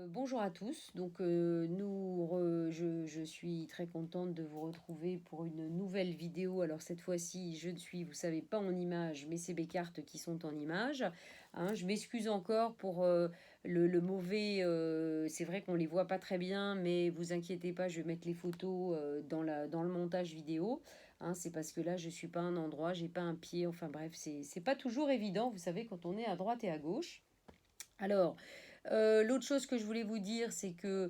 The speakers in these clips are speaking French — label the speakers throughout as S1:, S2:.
S1: Bonjour à tous. Donc, je suis très contente de vous retrouver pour une nouvelle vidéo. Alors, cette fois-ci, je ne suis, vous savez, pas en image, mais c'est mes cartes qui sont en image. Hein. Je m'excuse encore pour le mauvais. C'est vrai qu'on les voit pas très bien, mais vous inquiétez pas, je vais mettre les photos dans le montage vidéo. Hein. C'est parce que là, je suis pas à un endroit, j'ai pas un pied. Enfin bref, c'est pas toujours évident, vous savez, quand on est à droite et à gauche. Alors, l'autre chose que je voulais vous dire, c'est que,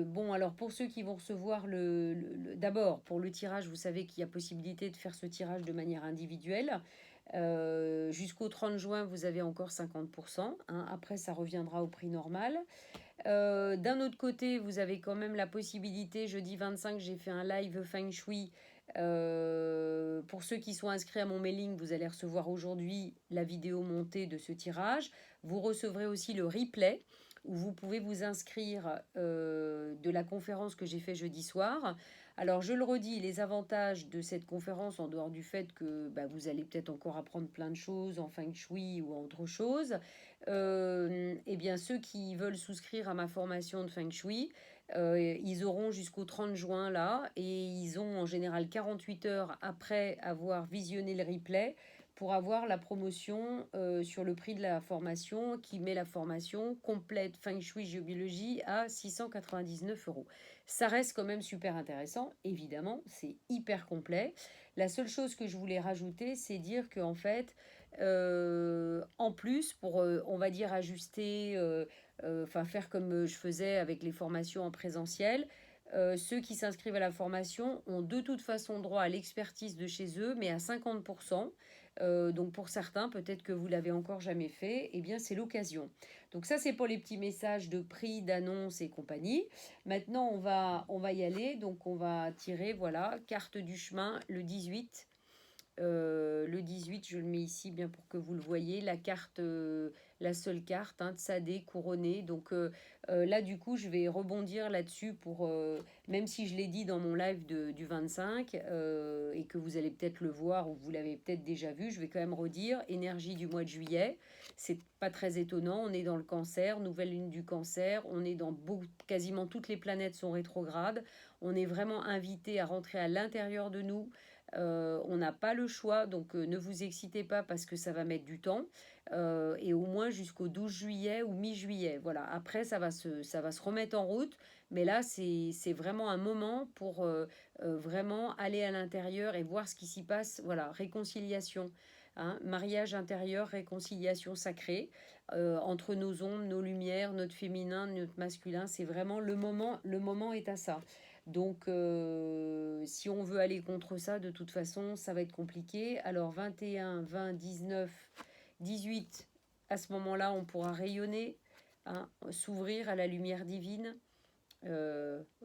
S1: bon, alors pour ceux qui vont recevoir d'abord, pour le tirage, vous savez qu'il y a possibilité de faire ce tirage de manière individuelle. Jusqu'au 30 juin, vous avez encore 50%, hein. Après, ça reviendra au prix normal. D'un autre côté, vous avez quand même la possibilité, jeudi 25, j'ai fait un live Feng Shui. Pour ceux qui sont inscrits à mon mailing, vous allez recevoir aujourd'hui la vidéo montée de ce tirage. Vous recevrez aussi le replay où vous pouvez vous inscrire de la conférence que j'ai fait jeudi soir. Alors je le redis, les avantages de cette conférence, en dehors du fait que vous allez peut-être encore apprendre plein de choses en feng shui ou en autre chose, eh bien ceux qui veulent souscrire à ma formation de feng shui, ils auront jusqu'au 30 juin là, et ils ont en général 48 heures après avoir visionné le replay pour avoir la promotion sur le prix de la formation qui met la formation complète Feng Shui Géobiologie à 699 euros. Ça reste quand même super intéressant, évidemment, c'est hyper complet. La seule chose que je voulais rajouter, c'est dire qu'en fait, en plus, pour, on va dire, ajuster, enfin faire comme je faisais avec les formations en présentiel, ceux qui s'inscrivent à la formation ont de toute façon droit à l'expertise de chez eux, mais à 50%. Donc pour certains, peut-être que vous l'avez encore jamais fait, eh bien c'est l'occasion. Donc ça c'est pour les petits messages de prix, d'annonce et compagnie. Maintenant on va y aller. Donc on va tirer, voilà, carte du chemin le 18. Le 18, je le mets ici bien pour que vous le voyez, la carte, la seule carte, hein, Tsadé couronnée. Donc là, du coup, je vais rebondir là-dessus pour, même si je l'ai dit dans mon live du 25 et que vous allez peut-être le voir ou vous l'avez peut-être déjà vu, je vais quand même redire, énergie du mois de juillet, c'est pas très étonnant, on est dans le cancer, nouvelle lune du cancer, on est dans quasiment toutes les planètes sont rétrogrades, on est vraiment invité à rentrer à l'intérieur de nous. On n'a pas le choix, donc ne vous excitez pas parce que ça va mettre du temps. Et au moins jusqu'au 12 juillet ou mi-juillet. Voilà. Après, ça va se remettre en route. Mais là, c'est vraiment un moment pour vraiment aller à l'intérieur et voir ce qui s'y passe. Voilà, réconciliation. Hein, mariage intérieur, réconciliation sacrée entre nos ombres, nos lumières, notre féminin, notre masculin. C'est vraiment le moment. Le moment est à ça. Donc, si on veut aller contre ça, de toute façon, ça va être compliqué. Alors, 21, 20, 19, 18, à ce moment-là, on pourra rayonner, hein, s'ouvrir à la lumière divine.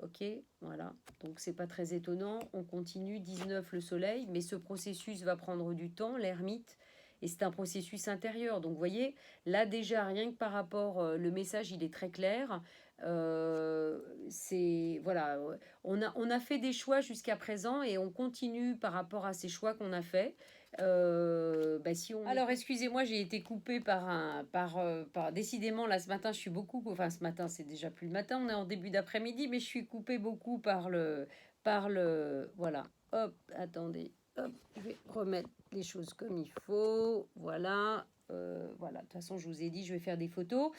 S1: Ok, voilà. Donc, c'est pas très étonnant. On continue. 19, le soleil. Mais ce processus va prendre du temps, l'ermite. Et c'est un processus intérieur. Donc, vous voyez, là, déjà, rien que par rapport, le message, il est très clair. C'est voilà, on a fait des choix jusqu'à présent et on continue par rapport à ces choix qu'on a fait. Si on Alors excusez-moi, j'ai été coupée par décidément là ce matin, je suis beaucoup, enfin ce matin c'est déjà plus le matin, on est en début d'après-midi, mais je suis coupée beaucoup par le voilà. Hop, attendez, hop, je vais remettre les choses comme il faut, voilà. Voilà, de toute façon, je vous ai dit, je vais faire des photos.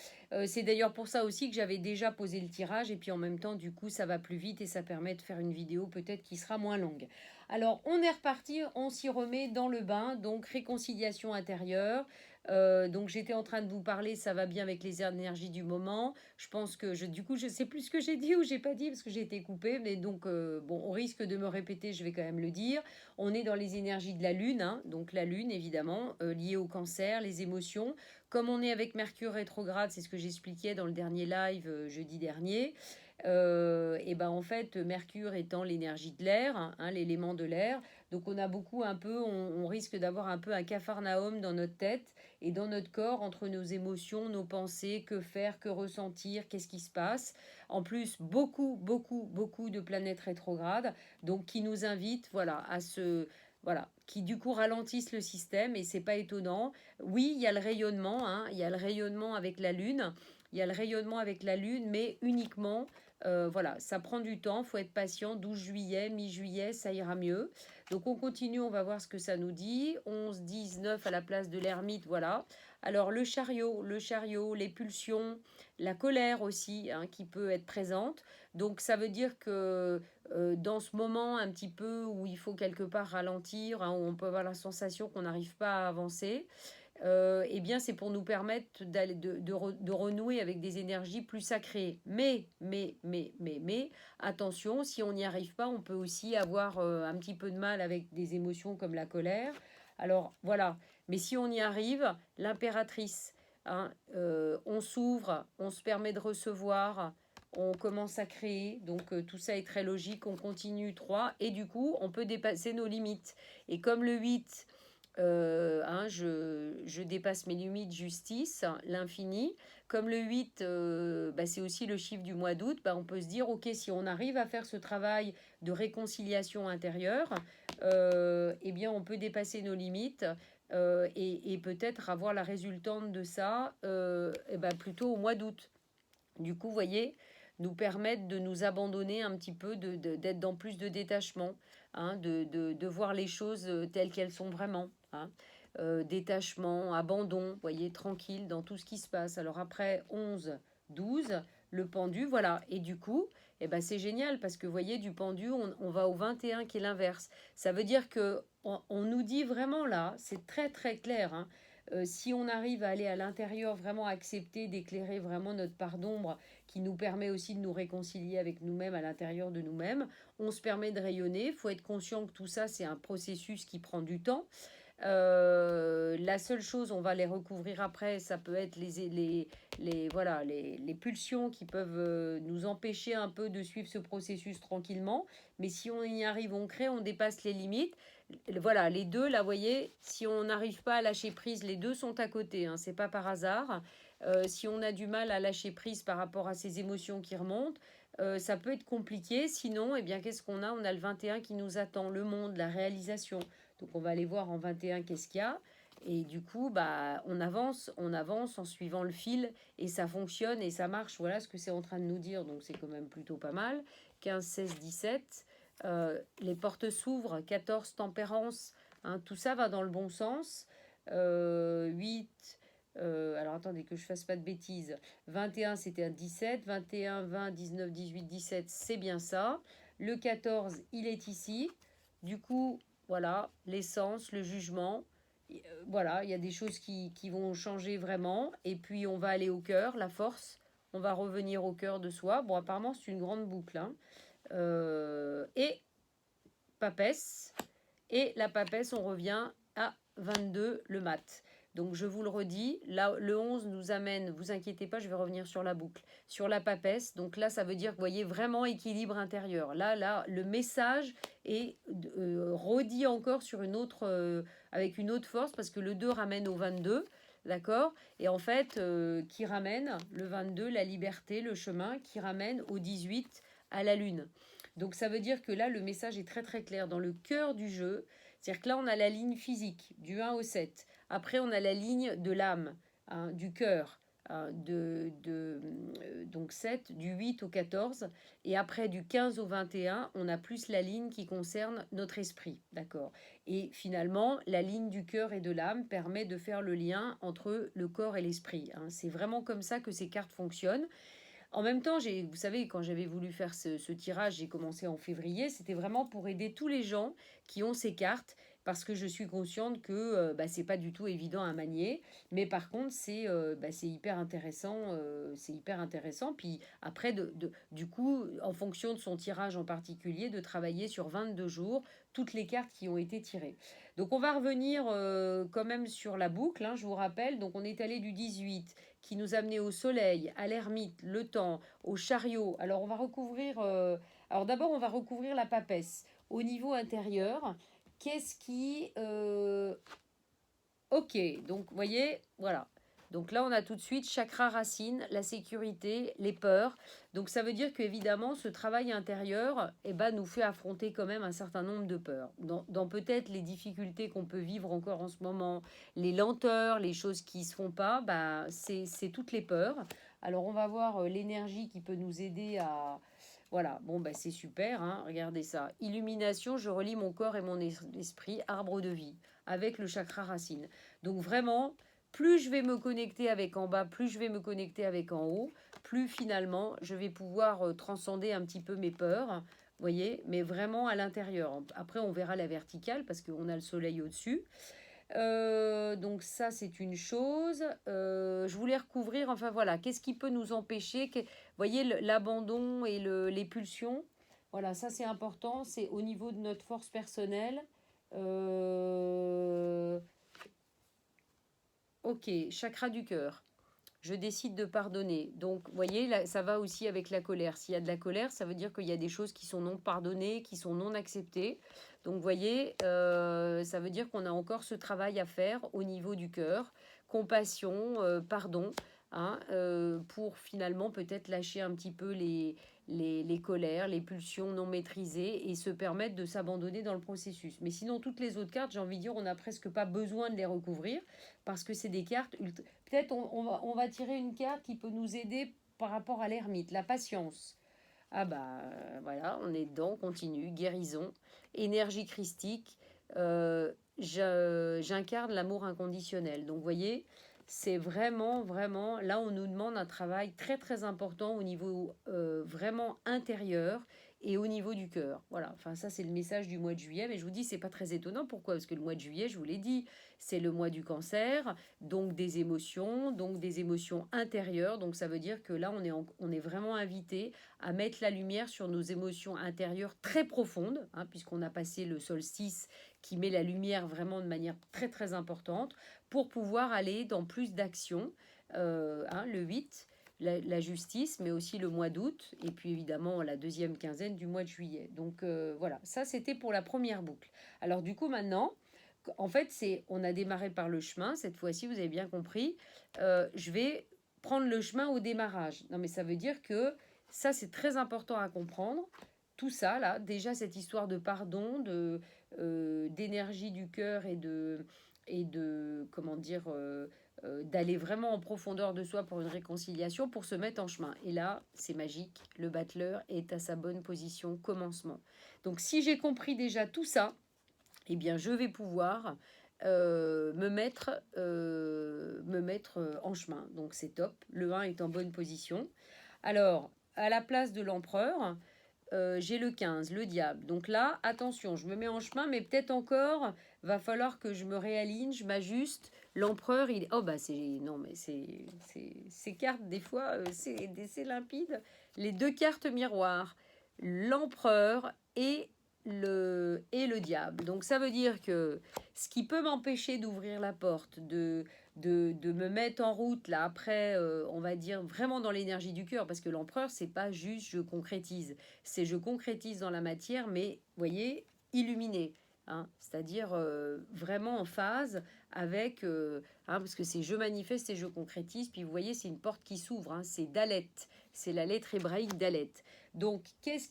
S1: C'est d'ailleurs pour ça aussi que j'avais déjà posé le tirage et puis en même temps, du coup, ça va plus vite et ça permet de faire une vidéo peut-être qui sera moins longue. Alors, on est reparti, on s'y remet dans le bain, donc réconciliation intérieure. Donc, j'étais en train de vous parler, ça va bien avec les énergies du moment. Je pense que, du coup, je sais plus ce que j'ai dit ou j'ai pas dit parce que j'ai été coupée, mais donc, bon, au risque de me répéter, je vais quand même le dire. On est dans les énergies de la Lune, hein, donc la Lune, évidemment, liée au cancer, les émotions. Comme on est avec Mercure rétrograde, c'est ce que j'expliquais dans le dernier live jeudi dernier. Et ben en fait, Mercure étant l'énergie de l'air, hein, l'élément de l'air, donc on a beaucoup un peu, on risque d'avoir un peu un capharnaüm dans notre tête et dans notre corps entre nos émotions, nos pensées, que faire, que ressentir, qu'est-ce qui se passe. En plus, beaucoup, beaucoup, beaucoup de planètes rétrogrades, donc qui nous invitent, voilà, voilà, qui du coup ralentissent le système et c'est pas étonnant. Oui, il y a le rayonnement, hein, il y a le rayonnement avec la Lune. il y a le rayonnement avec la lune, mais uniquement, voilà, ça prend du temps, faut être patient, 12 juillet, mi-juillet, ça ira mieux. Donc on continue, on va voir ce que ça nous dit. 11, 10, 9 à la place de l'ermite, voilà. Alors le chariot, les pulsions, la colère aussi, hein, qui peut être présente. Donc ça veut dire que dans ce moment un petit peu où il faut quelque part ralentir, hein, où on peut avoir la sensation qu'on n'arrive pas à avancer, eh bien c'est pour nous permettre de renouer avec des énergies plus sacrées. Mais, attention, si on n'y arrive pas, on peut aussi avoir un petit peu de mal avec des émotions comme la colère. Alors voilà, mais si on y arrive, l'impératrice, hein, on s'ouvre, on se permet de recevoir, on commence à créer, donc tout ça est très logique, on continue 3, et du coup, on peut dépasser nos limites. Et comme le 8, hein, je dépasse mes limites, justice, l'infini. Comme le 8, bah, c'est aussi le chiffre du mois d'août, bah, on peut se dire, ok, si on arrive à faire ce travail de réconciliation intérieure, eh bien, on peut dépasser nos limites et peut-être avoir la résultante de ça eh ben, plutôt au mois d'août. Du coup, vous voyez, nous permettre de nous abandonner un petit peu, d'être dans plus de détachement, hein, de voir les choses telles qu'elles sont vraiment. Hein. Détachement, abandon, vous voyez, tranquille dans tout ce qui se passe. Alors après 11, 12, le pendu, voilà. Et du coup, eh ben c'est génial parce que vous voyez, du pendu, on va au 21 qui est l'inverse. Ça veut dire que on nous dit vraiment là, c'est très très clair, hein, si on arrive à aller à l'intérieur, vraiment accepter d'éclairer vraiment notre part d'ombre qui nous permet aussi de nous réconcilier avec nous-mêmes à l'intérieur de nous-mêmes, on se permet de rayonner. Il faut être conscient que tout ça, c'est un processus qui prend du temps. La seule chose, on va les recouvrir après, ça peut être voilà, les pulsions qui peuvent nous empêcher un peu de suivre ce processus tranquillement. Mais si on y arrive, on crée, on dépasse les limites. Voilà, les deux, là, vous voyez, si on n'arrive pas à lâcher prise, les deux sont à côté, hein, c'est pas par hasard. Si on a du mal à lâcher prise par rapport à ces émotions qui remontent, ça peut être compliqué. Sinon, eh bien, qu'est-ce qu'on a? On a le 21 qui nous attend, le monde, la réalisation. Donc, on va aller voir en 21 qu'est-ce qu'il y a. Et du coup, bah, on avance en suivant le fil et ça fonctionne et ça marche. Voilà ce que c'est en train de nous dire. Donc, c'est quand même plutôt pas mal. 15, 16, 17. Les portes s'ouvrent, 14 tempérance, hein, tout ça va dans le bon sens. 8, alors attendez que je fasse pas de bêtises, 21 c'était un 17, 21, 20, 19, 18, 17, c'est bien ça. Le 14, il est ici. Du coup, voilà, l'essence, le jugement. Voilà, il y a des choses qui vont changer vraiment. Et puis, on va aller au cœur, la force. On va revenir au cœur de soi. Bon, apparemment, c'est une grande boucle, hein. Et papesse. Et la papesse, on revient à 22 le mat. Donc je vous le redis, là le 11 nous amène, vous inquiétez pas, je vais revenir sur la boucle, sur la papesse. Donc là, ça veut dire que vous voyez vraiment équilibre intérieur. Là, le message est redit encore sur une autre, avec une autre force parce que le 2 ramène au 22. D'accord. Et en fait, qui ramène le 22, la liberté, le chemin, qui ramène au 18 à la lune. Donc ça veut dire que là, le message est très très clair. Dans le cœur du jeu, c'est-à-dire que là, on a la ligne physique, du 1 au 7. Après, on a la ligne de l'âme, hein, du cœur, hein, donc 7, du 8 au 14. Et après, du 15 au 21, on a plus la ligne qui concerne notre esprit. D'accord. Et finalement, la ligne du cœur et de l'âme permet de faire le lien entre le corps et l'esprit, hein. C'est vraiment comme ça que ces cartes fonctionnent. En même temps, vous savez, quand j'avais voulu faire ce tirage, j'ai commencé en février, c'était vraiment pour aider tous les gens qui ont ces cartes, parce que je suis consciente que bah, c'est pas du tout évident à manier, mais par contre c'est hyper intéressant, c'est hyper intéressant. Puis après, du coup, en fonction de son tirage en particulier, de travailler sur 22 jours toutes les cartes qui ont été tirées. Donc on va revenir quand même sur la boucle, hein, je vous rappelle. Donc on est allé du 18 qui nous amenait au soleil, à l'ermite, le temps, au chariot. Alors on va recouvrir, alors d'abord on va recouvrir la papesse. Au niveau intérieur, qu'est-ce qui... ok, donc vous voyez, voilà. Donc là, on a tout de suite chakra racine, la sécurité, les peurs. Donc ça veut dire qu'évidemment, ce travail intérieur nous fait affronter quand même un certain nombre de peurs. Dans peut-être les difficultés qu'on peut vivre encore en ce moment, les lenteurs, les choses qui ne se font pas, c'est toutes les peurs, Alors, on va voir l'énergie qui peut nous aider à... Voilà, bon, bah, c'est super, hein, regardez ça. Illumination, je relie mon corps et mon esprit, arbre de vie, avec le chakra racine. Donc vraiment, plus je vais me connecter avec en bas, plus je vais me connecter avec en haut, plus finalement, je vais pouvoir transcender un petit peu mes peurs, voyez, mais vraiment à l'intérieur. Après, on verra la verticale parce qu'on a le soleil au-dessus. Donc ça, c'est une chose. Je voulais recouvrir, enfin voilà, qu'est-ce qui peut nous empêcher voyez, l'abandon et les pulsions. Voilà, ça c'est important, c'est au niveau de notre force personnelle. Euh, ok, chakra du cœur. Je décide de pardonner. Donc, vous voyez, là, ça va aussi avec la colère. S'il y a de la colère, ça veut dire qu'il y a des choses qui sont non pardonnées, qui sont non acceptées. Donc, vous voyez, ça veut dire qu'on a encore ce travail à faire au niveau du cœur. Compassion, pardon, hein, pour finalement peut-être lâcher un petit peu les colères, les pulsions non maîtrisées et se permettre de s'abandonner dans le processus. Mais sinon, toutes les autres cartes, j'ai envie de dire, on n'a presque pas besoin de les recouvrir parce que c'est des cartes peut-être on va tirer une carte qui peut nous aider par rapport à l'ermite, la patience. Ah bah voilà, on est dedans, on continue, guérison, énergie christique, j'incarne l'amour inconditionnel. Donc vous voyez, c'est vraiment, vraiment, là on nous demande un travail très très important au niveau vraiment intérieur et au niveau du cœur. Voilà, enfin ça c'est le message du mois de juillet, mais je vous dis c'est pas très étonnant. Pourquoi? Parce que le mois de juillet, je vous l'ai dit, c'est le mois du cancer, donc des émotions intérieures. Donc ça veut dire que là on est vraiment invité à mettre la lumière sur nos émotions intérieures très profondes, hein, puisqu'on a passé le solstice qui met la lumière vraiment de manière très très importante, pour pouvoir aller dans plus d'action. Hein, le 8, la justice, mais aussi le mois d'août, et puis évidemment la deuxième quinzaine du mois de juillet. Donc voilà, ça c'était pour la première boucle. Alors du coup maintenant, en fait, on a démarré par le chemin, cette fois-ci, vous avez bien compris, je vais prendre le chemin au démarrage. Non mais ça veut dire que ça, c'est très important à comprendre. Tout ça, là, déjà, cette histoire de pardon, d'énergie du cœur comment dire, d'aller vraiment en profondeur de soi pour une réconciliation, pour se mettre en chemin. Et là, c'est magique, le battleur est à sa bonne position, commencement. Donc, si j'ai compris déjà tout ça, eh bien, je vais pouvoir me mettre en chemin. Donc, c'est top. Le 1 est en bonne position. Alors, à la place de l'empereur, j'ai le 15, le diable. Donc là, attention, je me mets en chemin, mais peut-être encore, va falloir que je me réaligne, je m'ajuste. L'empereur, il... Oh bah c'est... Non, mais ces cartes, des fois, c'est limpide. Les deux cartes miroirs, l'empereur et le diable. Donc ça veut dire que ce qui peut m'empêcher d'ouvrir la porte, de me mettre en route là après, on va dire vraiment dans l'énergie du cœur, parce que l'empereur, c'est pas juste je concrétise, c'est je concrétise dans la matière, mais voyez, illuminé. Hein, c'est-à-dire vraiment en phase avec, hein, parce que c'est je manifeste et je concrétise, puis vous voyez, c'est une porte qui s'ouvre, hein, c'est Dalet, c'est la lettre hébraïque Dalet. Donc, qu'est-ce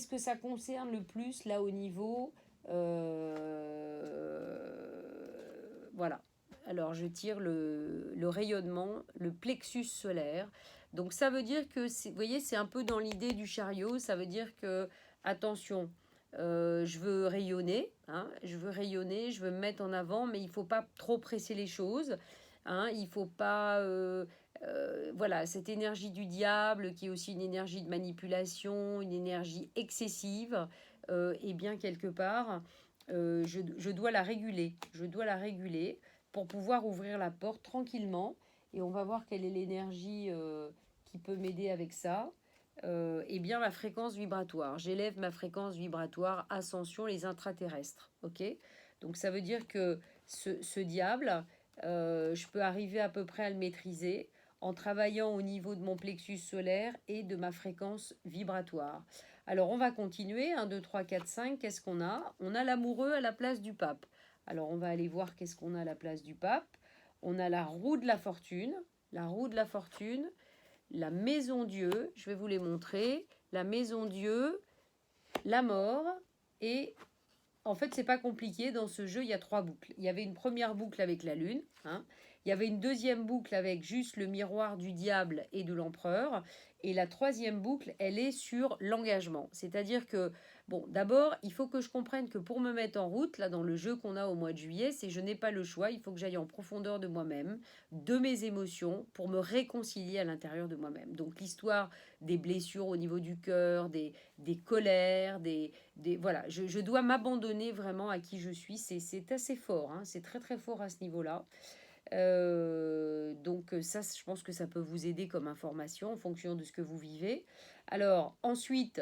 S1: que ça concerne le plus là au niveau, voilà. Alors, je tire le rayonnement, le plexus solaire. Donc, ça veut dire que, vous voyez, c'est un peu dans l'idée du chariot. Ça veut dire que, attention, je veux rayonner, hein, je veux me mettre en avant, mais il ne faut pas trop presser les choses. Hein, il ne faut pas... voilà, cette énergie du diable, qui est aussi une énergie de manipulation, une énergie excessive, et bien quelque part, je dois la réguler. Je dois la réguler pour pouvoir ouvrir la porte tranquillement. Et on va voir quelle est l'énergie qui peut m'aider avec ça. Eh bien, ma fréquence vibratoire. J'élève ma fréquence vibratoire, ascension, les intraterrestres. Ok. Donc, ça veut dire que ce diable, je peux arriver à peu près à le maîtriser en travaillant au niveau de mon plexus solaire et de ma fréquence vibratoire. Alors, on va continuer. 1, 2, 3, 4, 5. Qu'est-ce qu'on a? On a l'amoureux à la place du pape. Alors, on va aller voir qu'est-ce qu'on a à la place du pape. On a la roue de la fortune. La roue de la fortune. La maison Dieu. Je vais vous les montrer. La maison Dieu. La mort. Et en fait, c'est pas compliqué. Dans ce jeu, il y a 3 boucles. Il y avait une première boucle avec la lune. Hein, Il y avait une deuxième boucle avec juste le miroir du diable et de l'empereur. Et la troisième boucle, elle est sur l'engagement. C'est-à-dire que, bon, d'abord, il faut que je comprenne que pour me mettre en route, là, dans le jeu qu'on a au mois de juillet, c'est je n'ai pas le choix. Il faut que j'aille en profondeur de moi-même, de mes émotions, pour me réconcilier à l'intérieur de moi-même. Donc, l'histoire des blessures au niveau du cœur, des colères, voilà, je dois m'abandonner vraiment à qui je suis. C'est assez fort, hein, c'est très très fort à ce niveau-là. Donc ça, je pense que ça peut vous aider comme information en fonction de ce que vous vivez. Alors ensuite,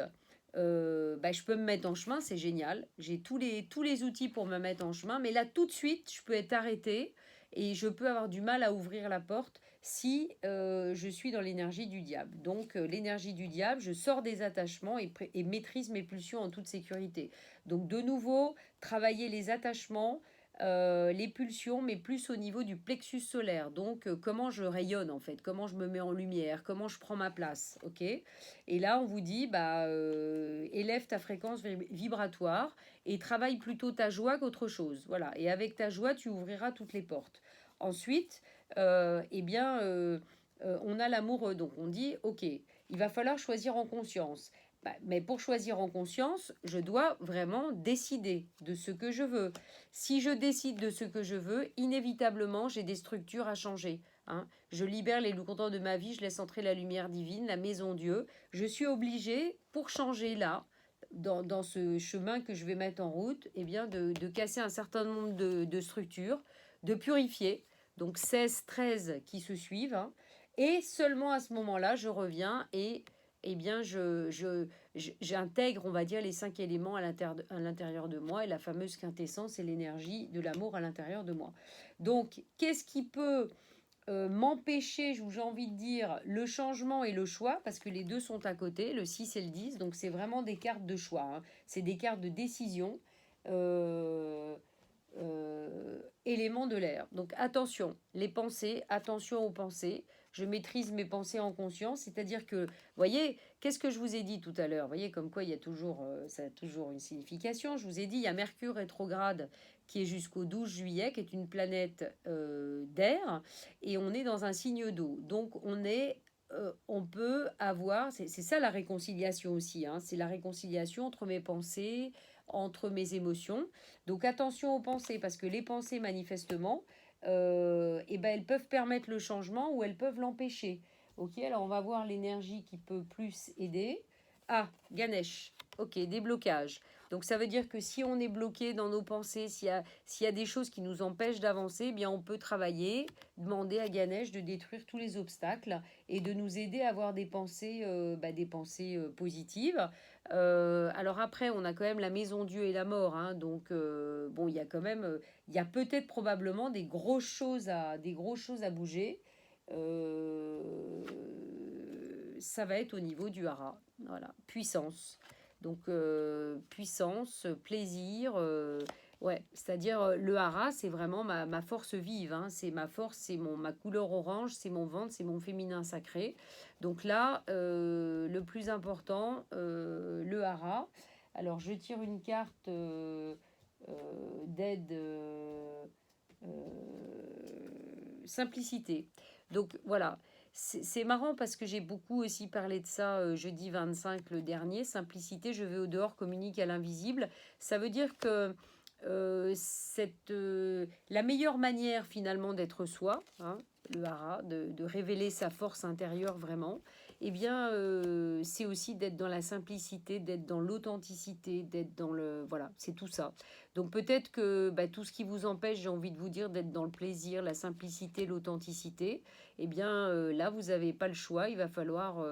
S1: je peux me mettre en chemin, c'est génial. J'ai tous les outils pour me mettre en chemin, mais là tout de suite, je peux être arrêtée et je peux avoir du mal à ouvrir la porte si je suis dans l'énergie du diable. Donc l'énergie du diable, je sors des attachements et maîtrise mes pulsions en toute sécurité. Donc de nouveau, travailler les attachements, les pulsions, mais plus au niveau du plexus solaire. Donc, comment je rayonne en fait, comment je me mets en lumière, comment je prends ma place, ok. Et là, on vous dit, élève ta fréquence vibratoire et travaille plutôt ta joie qu'autre chose. Voilà. Et avec ta joie, tu ouvriras toutes les portes. Ensuite, on a l'amoureux. Donc, on dit, ok, il va falloir choisir en conscience. Mais pour choisir en conscience, je dois vraiment décider de ce que je veux. Si je décide de ce que je veux, inévitablement, j'ai des structures à changer. Hein. Je libère les lourdeurs de ma vie, je laisse entrer la lumière divine, la maison Dieu. Je suis obligée, pour changer là, dans ce chemin que je vais mettre en route, de casser un certain nombre de structures, de purifier. Donc 16, 13 qui se suivent. Hein. Et seulement à ce moment-là, je reviens et j'intègre, on va dire, les 5 éléments à l'intérieur de moi et la fameuse quintessence et l'énergie de l'amour à l'intérieur de moi. Donc, qu'est-ce qui peut m'empêcher, j'ai envie de dire, le changement et le choix, parce que les deux sont à côté, le 6 et le 10, donc c'est vraiment des cartes de choix, hein. C'est des cartes de décision. Euh, éléments de l'air. Donc attention, les pensées, attention aux pensées. Je maîtrise mes pensées en conscience, c'est-à-dire que, voyez, qu'est-ce que je vous ai dit tout à l'heure? Voyez, comme quoi il y a toujours, ça a toujours une signification. Je vous ai dit, il y a Mercure rétrograde qui est jusqu'au 12 juillet, qui est une planète d'air, et on est dans un signe d'eau. Donc on peut avoir, c'est ça la réconciliation aussi, hein, c'est la réconciliation entre mes pensées, entre mes émotions. Donc attention aux pensées, parce que les pensées, manifestement, elles peuvent permettre le changement ou elles peuvent l'empêcher. Ok, alors on va voir l'énergie qui peut plus aider. Ah, Ganesh. Ok, déblocage. Donc ça veut dire que si on est bloqué dans nos pensées, s'il y a des choses qui nous empêchent d'avancer, eh bien on peut travailler, demander à Ganesh de détruire tous les obstacles et de nous aider à avoir des pensées positives. Alors après, on a quand même la maison Dieu et la mort, hein, donc bon, il y a quand même, il y a peut-être probablement des grosses choses à bouger. Euh, Ça va être au niveau du hara, voilà, puissance. Donc puissance, plaisir, ouais, c'est-à-dire le hara, c'est vraiment ma force vive, hein, c'est ma force, ma couleur orange, c'est mon ventre, c'est mon féminin sacré. Donc là, le plus important, le hara. Alors je tire une carte d'aide, simplicité. Donc voilà, c'est marrant parce que j'ai beaucoup aussi parlé de ça jeudi 25 le dernier. Simplicité, je vais au dehors, communique à l'invisible. Ça veut dire que la meilleure manière finalement d'être soi, hein, le hara, de révéler sa force intérieure vraiment, c'est aussi d'être dans la simplicité, d'être dans l'authenticité, d'être dans le... Voilà, c'est tout ça. Donc peut-être que tout ce qui vous empêche, j'ai envie de vous dire, d'être dans le plaisir, la simplicité, l'authenticité, là, vous n'avez pas le choix, il va falloir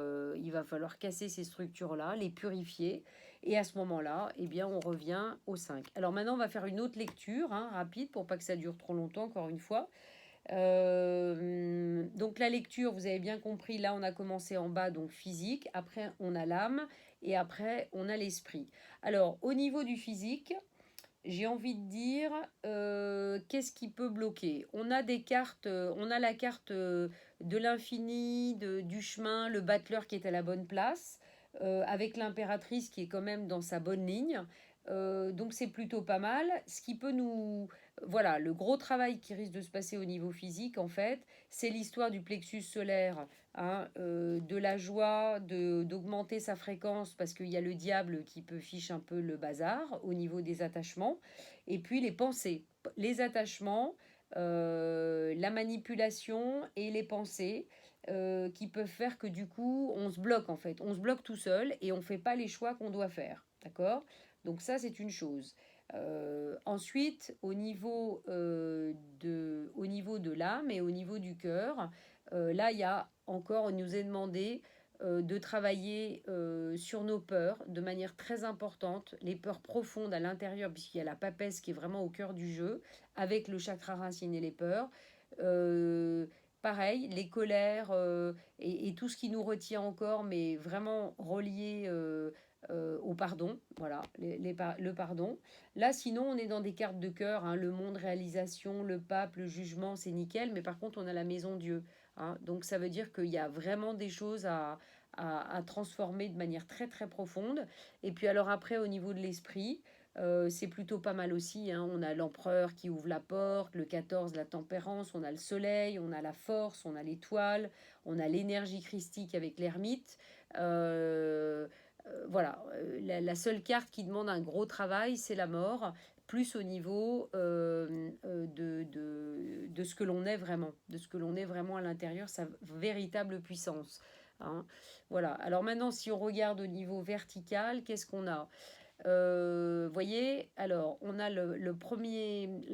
S1: casser ces structures-là, les purifier, et à ce moment-là, on revient au 5. Alors maintenant, on va faire une autre lecture, hein, rapide, pour pas que ça dure trop longtemps, encore une fois. Donc la lecture, vous avez bien compris, là on a commencé en bas, donc physique, après on a l'âme, et après on a l'esprit. Alors au niveau du physique, j'ai envie de dire, qu'est-ce qui peut bloquer? On a des cartes, on a la carte de l'infini, du chemin, le battleur qui est à la bonne place, avec l'impératrice qui est quand même dans sa bonne ligne. Donc c'est plutôt pas mal. Ce qui peut nous... Voilà, le gros travail qui risque de se passer au niveau physique, en fait, c'est l'histoire du plexus solaire, hein, de la joie, d'augmenter sa fréquence, parce qu'il y a le diable qui peut fiche un peu le bazar au niveau des attachements, et puis les pensées, les attachements, la manipulation et les pensées, qui peuvent faire que du coup, on se bloque en fait, on se bloque tout seul et on ne fait pas les choix qu'on doit faire, d'accord? Donc ça, c'est une chose. Ensuite, au niveau de l'âme et au niveau du cœur, là, il y a encore, on nous est demandé de travailler sur nos peurs de manière très importante, les peurs profondes à l'intérieur, puisqu'il y a la papesse qui est vraiment au cœur du jeu, avec le chakra racine et les peurs. Euh, Pareil, les colères et tout ce qui nous retient encore, mais vraiment relié au pardon, voilà, le pardon. Là, sinon, on est dans des cartes de cœur, hein, le monde, réalisation, le pape, le jugement, c'est nickel, mais par contre, on a la maison Dieu. Hein, donc, ça veut dire qu'il y a vraiment des choses à transformer de manière très, très profonde. Et puis, alors après, au niveau de l'esprit, c'est plutôt pas mal aussi. Hein. On a l'empereur qui ouvre la porte, le 14, la tempérance, on a le soleil, on a la force, on a l'étoile, on a l'énergie christique avec l'ermite. Euh, voilà, la seule carte qui demande un gros travail, c'est la mort, plus au niveau de ce que l'on est vraiment, de ce que l'on est vraiment à l'intérieur, sa véritable puissance. Hein. Voilà, alors maintenant, si on regarde au niveau vertical, qu'est-ce qu'on a? Voyez, alors on a la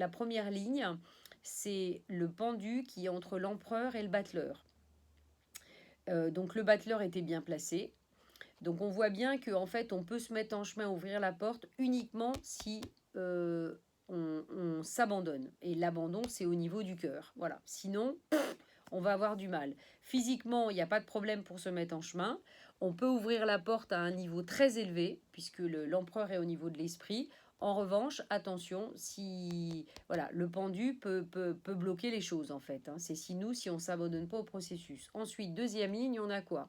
S1: première ligne, c'est le pendu qui est entre l'empereur et le battleur. Donc le battleur était bien placé. Donc on voit bien qu'en fait on peut se mettre en chemin, ouvrir la porte uniquement si on s'abandonne. Et l'abandon c'est au niveau du cœur. Voilà. Sinon, on va avoir du mal. Physiquement, il n'y a pas de problème pour se mettre en chemin. On peut ouvrir la porte à un niveau très élevé, puisque l'empereur est au niveau de l'esprit. En revanche, attention, si voilà, le pendu peut bloquer les choses en fait. Hein. C'est si on ne s'abandonne pas au processus. Ensuite, deuxième ligne, on a quoi?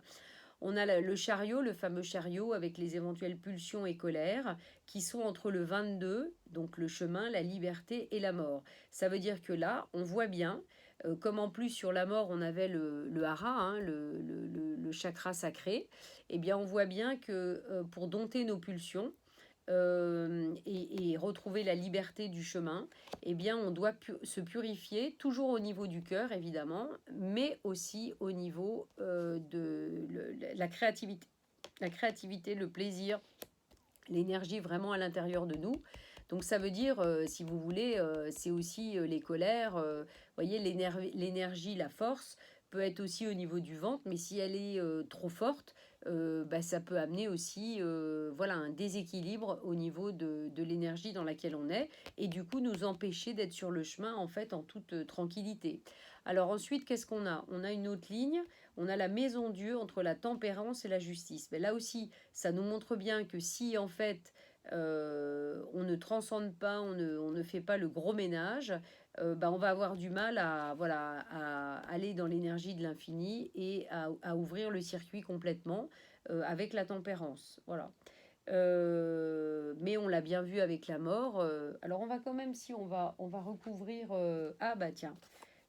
S1: On a le chariot, le fameux chariot avec les éventuelles pulsions et colères qui sont entre le 22, donc le chemin, la liberté et la mort. Ça veut dire que là, on voit bien, comme en plus sur la mort, on avait le hara, hein, le chakra sacré, eh bien on voit bien que pour dompter nos pulsions, et retrouver la liberté du chemin, eh bien, on doit se purifier, toujours au niveau du cœur, évidemment, mais aussi au niveau la créativité. La créativité, le plaisir, l'énergie vraiment à l'intérieur de nous. Donc ça veut dire, si vous voulez, c'est aussi les colères, voyez, l'énergie, la force peut être aussi au niveau du ventre, mais si elle est trop forte, bah, ça peut amener aussi voilà, un déséquilibre au niveau de l'énergie dans laquelle on est, et du coup nous empêcher d'être sur le chemin en fait en toute tranquillité. Alors ensuite, qu'est-ce qu'on a? On a une autre ligne, on a la maison Dieu entre la tempérance et la justice. Mais là aussi, ça nous montre bien que si en fait on ne transcende pas, on ne fait pas le gros ménage, bah, on va avoir du mal à, voilà, à aller dans l'énergie de l'infini et à ouvrir le circuit complètement avec la tempérance. Voilà. Mais on l'a bien vu avec la mort. Alors on va quand même, si on va recouvrir... ah bah tiens,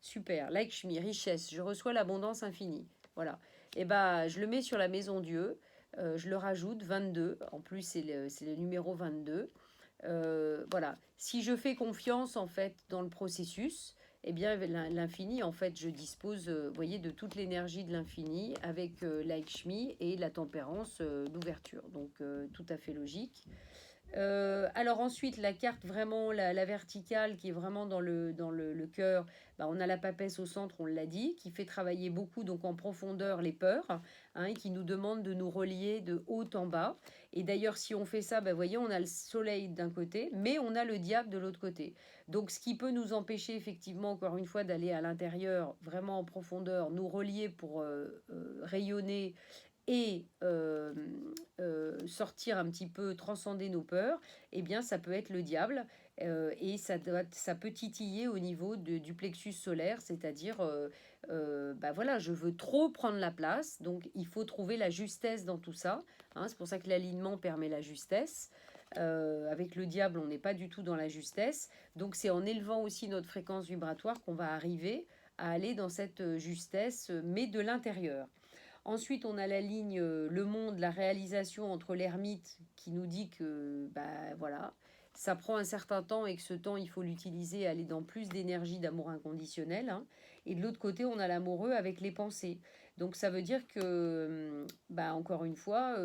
S1: super, Lakshmi, richesse, je reçois l'abondance infinie. Voilà. Et bah je le mets sur la maison Dieu. Je le rajoute 22. En plus, c'est le numéro 22. Voilà. Si je fais confiance en fait dans le processus, eh bien l'infini, en fait, je dispose, voyez, de toute l'énergie de l'infini avec Lakshmi et la tempérance, l'ouverture. Donc tout à fait logique. Alors ensuite, la carte vraiment, la verticale qui est vraiment le cœur, bah, on a la papesse au centre, on l'a dit, qui fait travailler beaucoup donc en profondeur les peurs, hein, et qui nous demande de nous relier de haut en bas. Et d'ailleurs, si on fait ça, bah, voyez, on a le soleil d'un côté, mais on a le diable de l'autre côté. Donc ce qui peut nous empêcher effectivement, encore une fois, d'aller à l'intérieur, vraiment en profondeur, nous relier pour rayonner et sortir un petit peu, transcender nos peurs, eh bien ça peut être le diable et ça peut titiller au niveau du plexus solaire, c'est-à-dire, bah voilà, je veux trop prendre la place, donc il faut trouver la justesse dans tout ça. Hein, c'est pour ça que l'alignement permet la justesse. Avec le diable, on n'est pas du tout dans la justesse. Donc c'est en élevant aussi notre fréquence vibratoire qu'on va arriver à aller dans cette justesse, mais de l'intérieur. Ensuite, on a la ligne le monde, la réalisation entre l'ermite qui nous dit que bah, voilà, ça prend un certain temps et que ce temps, il faut l'utiliser, aller dans plus d'énergie d'amour inconditionnel, hein. Et de l'autre côté, on a l'amoureux avec les pensées. Donc ça veut dire que, bah, encore une fois,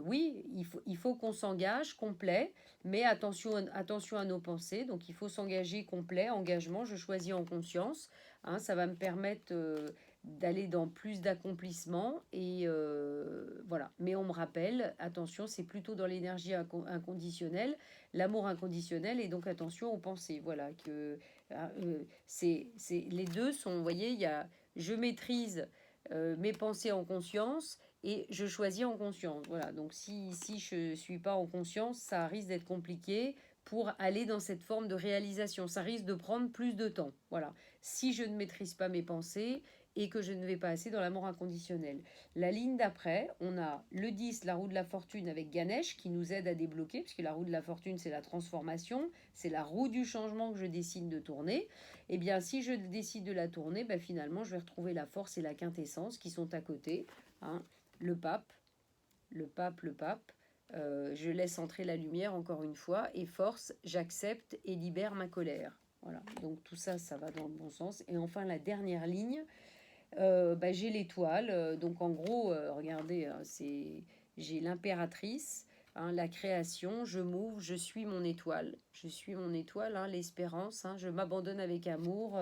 S1: oui, il faut qu'on s'engage complet, mais attention à nos pensées. Donc il faut s'engager complet, engagement, je choisis en conscience, hein. Ça va me permettre d'aller dans plus d'accomplissement et voilà. Mais on me rappelle, attention, c'est plutôt dans l'énergie inconditionnelle, l'amour inconditionnel, et donc attention aux pensées. Voilà, que les deux sont, vous voyez, il y a je maîtrise mes pensées en conscience et je choisis en conscience. Voilà, donc si je ne suis pas en conscience, ça risque d'être compliqué pour aller dans cette forme de réalisation. Ça risque de prendre plus de temps. Voilà, si je ne maîtrise pas mes pensées et que je ne vais pas assez dans l'amour inconditionnel. La ligne d'après, on a le 10, la roue de la fortune avec Ganesh qui nous aide à débloquer, puisque la roue de la fortune, c'est la transformation, c'est la roue du changement que je décide de tourner. Eh bien, si je décide de la tourner, ben, finalement, je vais retrouver la force et la quintessence qui sont à côté, hein. Le pape, le pape, le pape. Je laisse entrer la lumière encore une fois, et force, j'accepte et libère ma colère. Voilà, donc tout ça, ça va dans le bon sens. Et enfin, la dernière ligne, bah, j'ai l'étoile. Donc en gros, regardez, j'ai l'impératrice, hein, la création, je m'ouvre, je suis mon étoile. Je suis mon étoile, hein, l'espérance, hein, je m'abandonne avec amour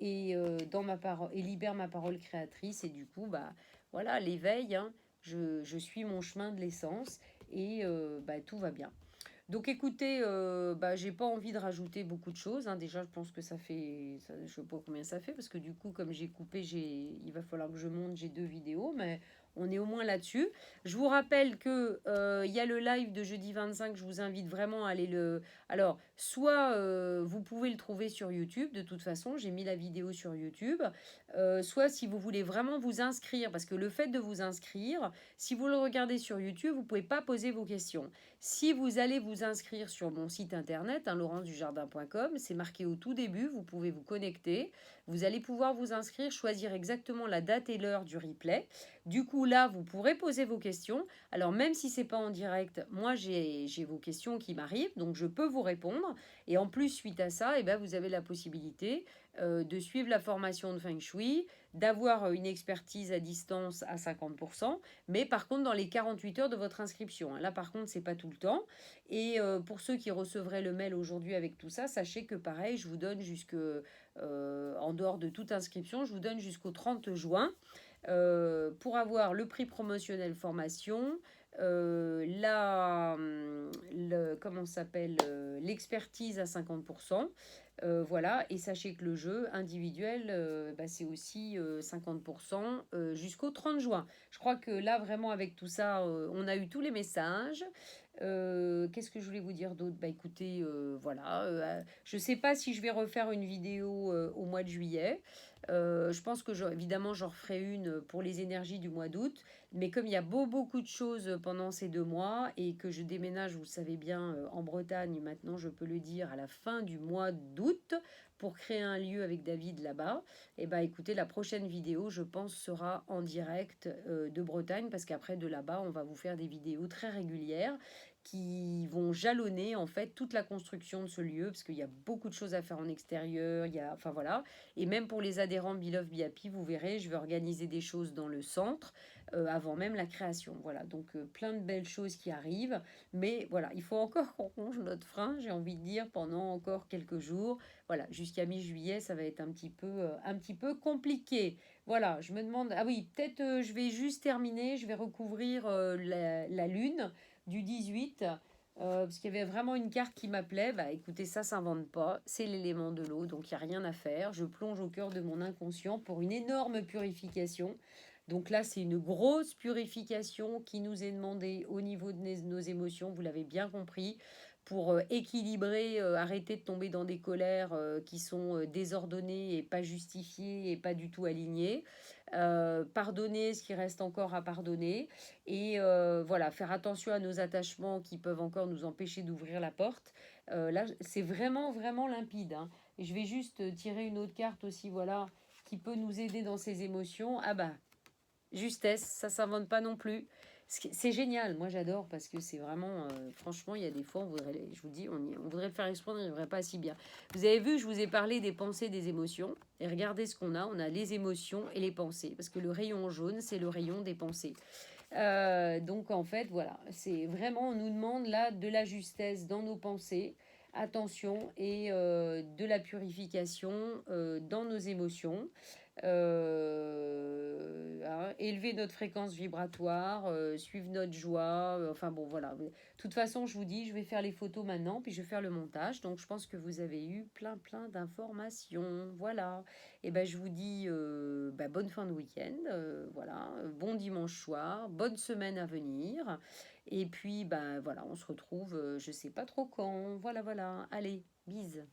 S1: dans ma parole et libère ma parole créatrice. Et du coup, bah, voilà, l'éveil, hein, je suis mon chemin de l'essence et bah, tout va bien. Donc écoutez, bah, j'ai pas envie de rajouter beaucoup de choses, hein. Déjà, je pense que je sais pas combien ça fait, parce que du coup, comme j'ai coupé, il va falloir que je monte, j'ai 2 vidéos, mais on est au moins là-dessus. Je vous rappelle que il y a le live de jeudi 25, je vous invite vraiment à aller le... Alors, soit vous pouvez le trouver sur YouTube, de toute façon, j'ai mis la vidéo sur YouTube, soit si vous voulez vraiment vous inscrire, parce que le fait de vous inscrire, si vous le regardez sur YouTube, vous pouvez pas poser vos questions. Si vous allez vous inscrire sur mon site internet, hein, laurence-dujardin.com, c'est marqué au tout début, vous pouvez vous connecter, vous allez pouvoir vous inscrire, choisir exactement la date et l'heure du replay. Du coup, là, vous pourrez poser vos questions. Alors, même si c'est pas en direct, moi, j'ai vos questions qui m'arrivent, donc je peux vous répondre. Et en plus, suite à ça, eh ben, vous avez la possibilité de suivre la formation de Feng Shui, d'avoir une expertise à distance à 50%, mais par contre dans les 48 heures de votre inscription, hein. Là par contre c'est pas tout le temps. Et pour ceux qui recevraient le mail aujourd'hui avec tout ça, sachez que pareil, je vous donne en dehors de toute inscription, je vous donne jusqu'au 30 juin pour avoir le prix promotionnel formation, comment s'appelle, l'expertise à 50%. Voilà, et sachez que le jeu individuel, bah, c'est aussi 50% jusqu'au 30 juin. Je crois que là, vraiment, avec tout ça, on a eu tous les messages. Qu'est-ce que je voulais vous dire d'autre? Bah écoutez, voilà. Je ne sais pas si je vais refaire une vidéo au mois de juillet. Je pense que évidemment, j'en referai une pour les énergies du mois d'août. Mais comme il y a beaucoup de choses pendant ces 2 mois et que je déménage, vous le savez bien, en Bretagne, maintenant je peux le dire, à la fin du mois d'août, pour créer un lieu avec David là-bas, et bah écoutez, la prochaine vidéo, je pense, sera en direct de Bretagne, parce qu'après de là-bas, on va vous faire des vidéos très régulières qui vont jalonner en fait toute la construction de ce lieu, parce qu'il y a beaucoup de choses à faire en extérieur, enfin voilà. Et même pour les adhérents Beloved BIP, vous verrez, je vais organiser des choses dans le centre avant même la création. Voilà, donc plein de belles choses qui arrivent. Mais voilà, il faut encore qu'on ronge notre frein, j'ai envie de dire, pendant encore quelques jours. Voilà, jusqu'à mi-juillet, ça va être un petit peu compliqué. Voilà, je me demande... Ah oui, peut-être je vais juste terminer, je vais recouvrir la lune du 18. Parce qu'il y avait vraiment une carte qui m'appelait. Bah écoutez, ça s'invente pas, c'est l'élément de l'eau, donc il n'y a rien à faire. Je plonge au cœur de mon inconscient pour une énorme purification. Donc là, c'est une grosse purification qui nous est demandée au niveau de nos émotions, vous l'avez bien compris, pour équilibrer, arrêter de tomber dans des colères qui sont désordonnées et pas justifiées et pas du tout alignées. pardonner ce qui reste encore à pardonner, et voilà, faire attention à nos attachements qui peuvent encore nous empêcher d'ouvrir la porte. Là, c'est vraiment, vraiment limpide, hein. Et je vais juste tirer une autre carte aussi, voilà, qui peut nous aider dans ces émotions. Ah bah, justesse, ça s'invente pas non plus. C'est génial, moi j'adore parce que c'est vraiment, franchement, il y a des fois, on voudrait, je vous dis, on voudrait le faire exprès, on n'y arriverait pas si bien. Vous avez vu, je vous ai parlé des pensées, des émotions, et regardez ce qu'on a, on a les émotions et les pensées, parce que le rayon jaune, c'est le rayon des pensées. Donc en fait, voilà, c'est vraiment, on nous demande là de la justesse dans nos pensées, attention, et de la purification dans nos émotions. Hein, élever notre fréquence vibratoire, suivre notre joie, enfin bon voilà. De toute façon, je vous dis, je vais faire les photos maintenant, puis je vais faire le montage. Donc je pense que vous avez eu plein plein d'informations. Voilà. Et ben je vous dis bah, bonne fin de week-end, voilà, bon dimanche soir, bonne semaine à venir. Et puis bah voilà, on se retrouve, je sais pas trop quand. Voilà voilà. Allez, bise.